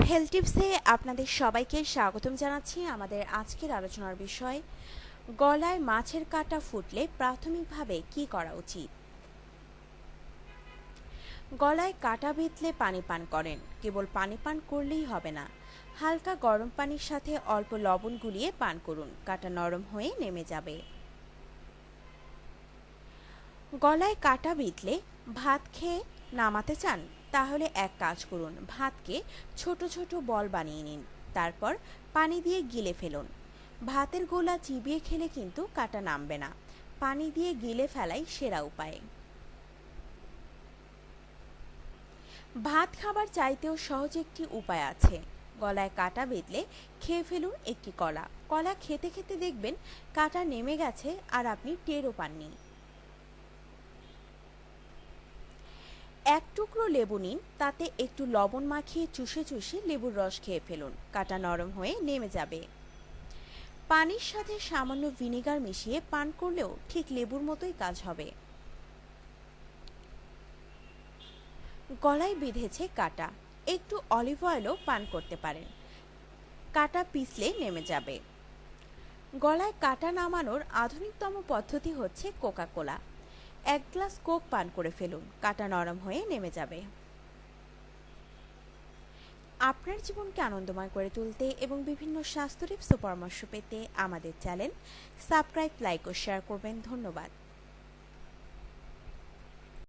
Health টিপসে আপনাদের সবাইকে স্বাগতম জানাচ্ছি। আমাদের আজকের আলোচনার বিষয়, গলায় মাছের কাঁটা ফুটলে প্রাথমিকভাবে কি করা উচিত। গলায় কাঁটা বিঁধলে পানি পান করেন। কেবল পানি পান করলেই হবে না, হালকা গরম পানির সাথে অল্প লবণ গুলিয়ে পান করুন, কাঁটা নরম হয়ে নেমে যাবে। গলায় কাঁটা বিঁধলে ভাত খেয়ে নামাতে চান? তাহলে এক কাজ করুন, ভাতকে ছোট ছোট বল বানিয়ে নিন, তারপর পানি দিয়ে গিলে ফেলুন। ভাতের গোলা চিবিয়ে খেলে কিন্তু কাঁটা নামবে না, পানি দিয়ে গিলে ফেলাই সেরা উপায়। ভাত খাবার চাইতেও সহজ একটি উপায় আছে। গলায় কাঁটা বেঁধলে খেয়ে ফেলুন একটি কলা। কলা খেতে খেতে দেখবেন কাঁটা নেমে গেছে আর আপনি টেরও পাননি। এক টুকরো লেবু নিন, তাতে একটু লবণ মাখিয়ে চুষে চুষে লেবুর রস খেয়ে ফেলুন, কাঁটা নরম হয়ে নেমে যাবে। পানির সাথে সামান্য ভিনেগার মিশিয়ে পান করলেও ঠিক লেবুর মতোই কাজ হবে। গলায় বিঁধেছে কাঁটা, একটু অলিভ অয়েলও পান করতে পারেন, কাঁটা পিছলে নেমে যাবে। গলায় কাঁটা নামানোর আধুনিকতম পদ্ধতি হচ্ছে কোকা কোলা। এক গ্লাস কোক পান করে ফেলুন, কাঁটা নরম হয়ে নেমে যাবে। আপনার জীবনকে আনন্দময় করে তুলতে এবং বিভিন্ন স্বাস্থ্য টিপস ও পরামর্শ পেতে আমাদের চ্যানেল সাবস্ক্রাইব, লাইক ও শেয়ার করবেন। ধন্যবাদ।